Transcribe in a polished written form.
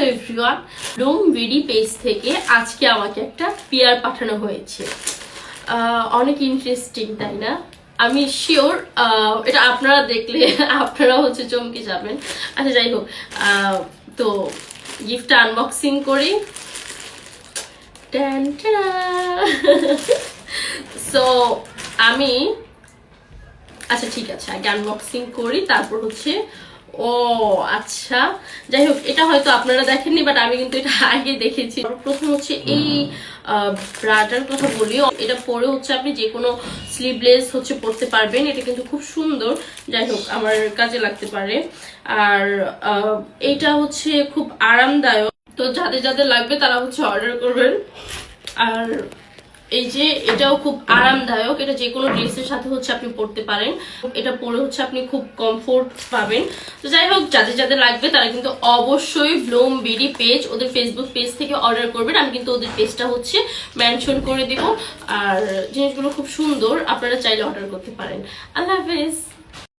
Hello everyone, Bloomberry page থেকে আজকে আমাকে একটা পিয়ার পাঠানো হয়েছে। অনেক ইন্টারেস্টিং, তাই না? আমি শিওর এটা আপনারা দেখলে আপনারা চমকে যাবেন। আচ্ছা, যাই হোক, তো গিফটটা আনবক্সিং করি। সো আমি আচ্ছা ঠিক আছে, আগে আনবক্সিং করি, তারপর ও আচ্ছা, যাই হোক, এটা হয়তো আপনারা দেখেননি, বাট আমি কিন্তু এটা আগে দেখেছি। প্রথম এই ব্রাটার কথা বলি। এটা পরে আপনি যে কোনো স্লিভলেস পরতে পারবেন। এটা কিন্তু খুব সুন্দর, যাই হোক আমার কাজে লাগতে পারে। আর এটা খুব আরামদায়ক। তো যাদের যাদের লাগবে তারা অর্ডার করবেন। আর এই যে এটাও খুব আরামদায়ক, এটা যে কোনো ড্রেসের সাথে আপনি পরতে পারেন। এটা পরে আপনি খুব কমফোর্ট পাবেন। তো যাই হোক, যাদের যাদের লাগবে তারা কিন্তু অবশ্যই ব্লুমবেরি পেজ, ওদের ফেসবুক পেজ থেকে অর্ডার করবেন। আমি কিন্তু ওদের পেজটা মেনশন করে দিব। আর জিনিসগুলো খুব সুন্দর, আপনারা চাইলে অর্ডার করতে পারেন। আল্লাহ হাফেজ।